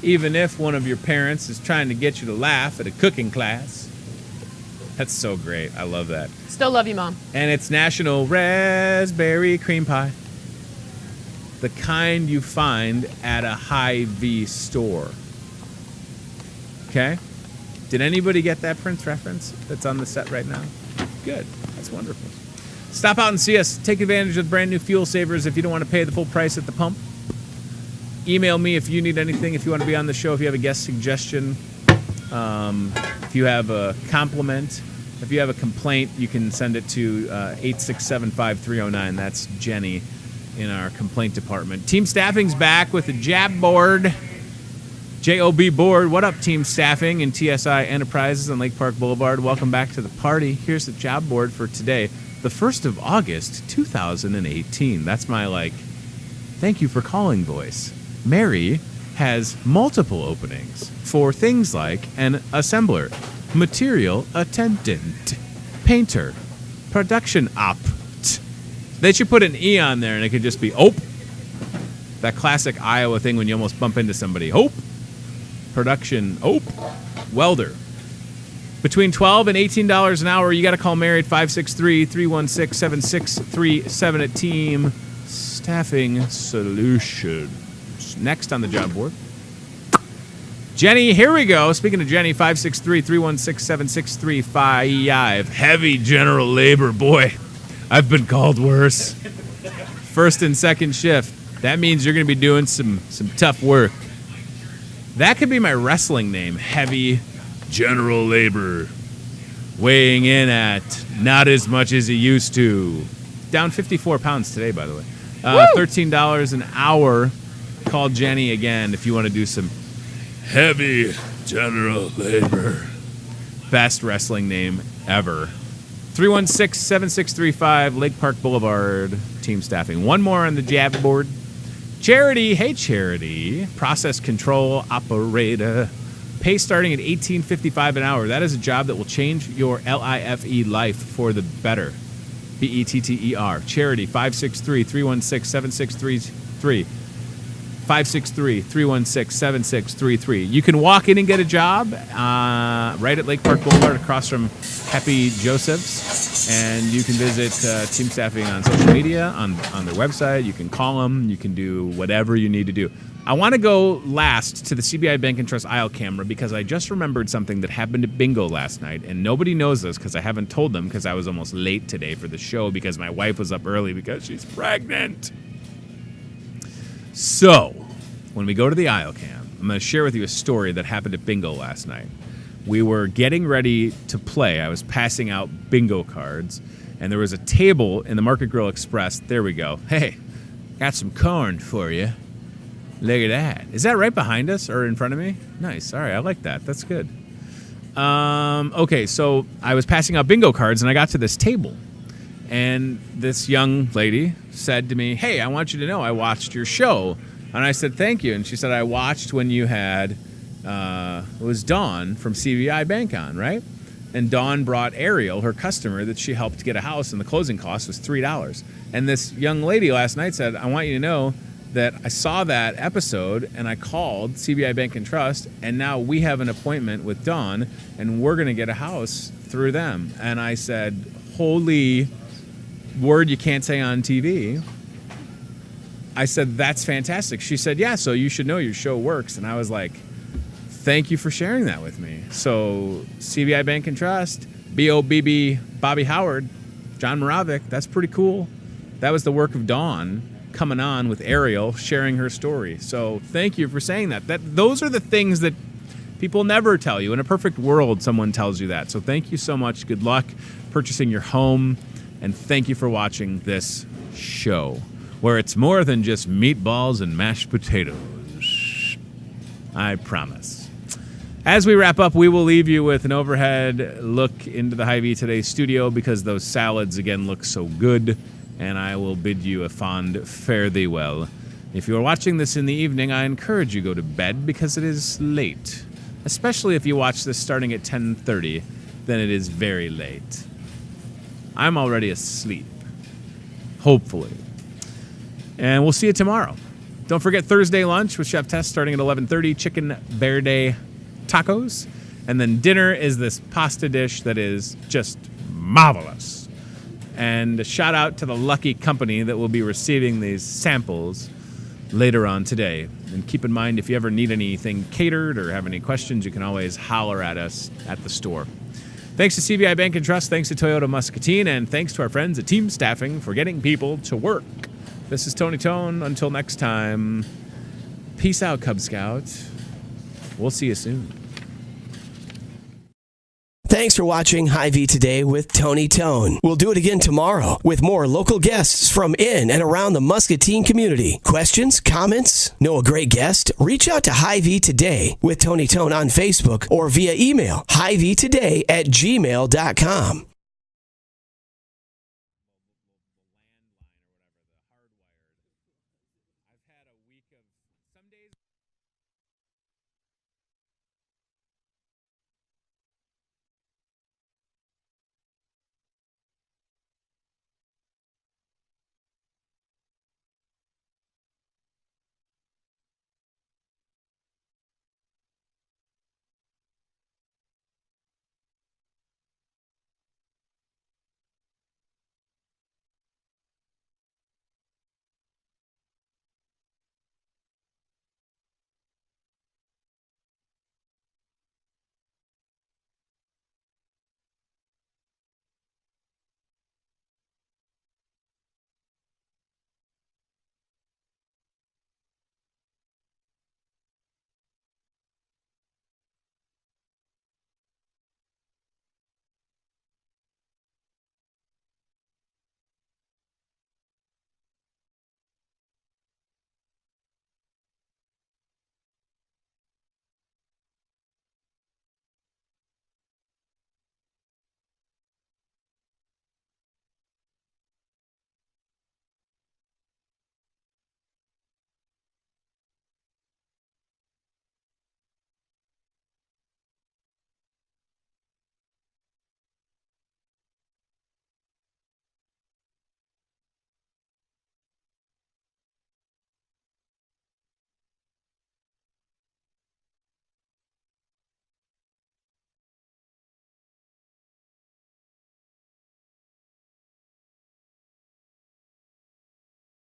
even if one of your parents is trying to get you to laugh at a cooking class. That's so great. I love that. Still love you, Mom. And it's National Raspberry Cream Pie, the kind you find at a Hy-Vee store. Okay? Did anybody get that Prince reference that's on the set right now? Good. That's wonderful. Stop out and see us. Take advantage of the brand new fuel savers if you don't want to pay the full price at the pump. Email me if you need anything, if you want to be on the show, if you have a guest suggestion, if you have a compliment, if you have a complaint, you can send it to 867-5309. That's Jenny in our complaint department. Team Staffing's back with a jab board. JOB Board, what up, Team Staffing and TSI Enterprises on Lake Park Boulevard? Welcome back to the party. Here's the job board for today, the 1st of August, 2018. That's my, thank you for calling voice. Mary has multiple openings for things like an assembler, material attendant, painter, production opt. They should put an E on there and it could just be OP. That classic Iowa thing when you almost bump into somebody. OP. Production OP. Welder. Between $12 and $18 an hour, you got to call Mary at 563-316-7637 at Team Staffing Solutions. Next on the job board, Jenny, here we go. Speaking of Jenny, 563-316-7635. Heavy general labor. Boy, I've been called worse. First and second shift. That means you're going to be doing some tough work. That could be my wrestling name, Heavy General Labor. Weighing in at not as much as he used to. Down 54 pounds today, by the way. $13 an hour. Call Jenny again if you want to do some heavy general labor. Best wrestling name ever. 316-7635, Lake Park Boulevard, Team Staffing. One more on the job board. Charity, hey Charity, process control operator. Pay starting at $18.55 an hour. That is a job that will change your LIFE life for the better. BETTER. Charity, 563-316-7633. 563-316-7633. You can walk in and get a job right at Lake Park Boulevard across from Happy Joseph's. And you can visit Team Staffing on social media, on their website. You can call them. You can do whatever you need to do. I want to go last to the CBI Bank and Trust aisle camera because I just remembered something that happened at bingo last night. And nobody knows this because I haven't told them because I was almost late today for the show because my wife was up early because she's pregnant. So, when we go to the aisle cam, I'm going to share with you a story that happened at bingo last night. We were getting ready to play. I was passing out bingo cards, and there was a table in the Market Grill Express. There we go. Hey, got some corn for you. Look at that. Is that right behind us or in front of me? Nice. All right, I like that. That's good. Okay, so I was passing out bingo cards, and I got to this table. And this young lady said to me, hey, I want you to know I watched your show. And I said, thank you. And she said, I watched when you had, it was Dawn from CBI Bank on, right? And Dawn brought Ariel, her customer, that she helped get a house, and the closing cost was $3. And this young lady last night said, I want you to know that I saw that episode, and I called CBI Bank and Trust, and now we have an appointment with Dawn, and we're going to get a house through them. And I said, holy word you can't say on TV. I said, that's fantastic. She said, yeah, so you should know your show works. And I was like, thank you for sharing that with me. So CBI Bank and Trust, BOBB, Bobby Howard, John Moravec, that's pretty cool. That was the work of Dawn coming on with Ariel, sharing her story. So thank you for saying that. Those are the things that people never tell you. In a perfect world, someone tells you that. So thank you so much. Good luck purchasing your home. And thank you for watching this show, where it's more than just meatballs and mashed potatoes. I promise. As we wrap up, we will leave you with an overhead look into the Hy-Vee Today studio because those salads, again, look so good. And I will bid you a fond fare thee well. If you are watching this in the evening, I encourage you to go to bed because it is late. Especially if you watch this starting at 10:30, then it is very late. I'm already asleep. Hopefully. And we'll see you tomorrow. Don't forget Thursday lunch with Chef Tess starting at 11:30, chicken verde tacos. And then dinner is this pasta dish that is just marvelous. And a shout out to the lucky company that will be receiving these samples later on today. And keep in mind, if you ever need anything catered or have any questions, you can always holler at us at the store. Thanks to CBI Bank and Trust, thanks to Toyota Muscatine, and thanks to our friends at Team Staffing for getting people to work. This is Tony Tone. Until next time, peace out, Cub Scout. We'll see you soon. Thanks for watching Hy-Vee Today with Tony Tone. We'll do it again tomorrow with more local guests from in and around the Muscatine community. Questions, comments, know a great guest? Reach out to Hy-Vee Today with Tony Tone on Facebook or via email, hyveetoday@gmail.com. I've had a week of some days.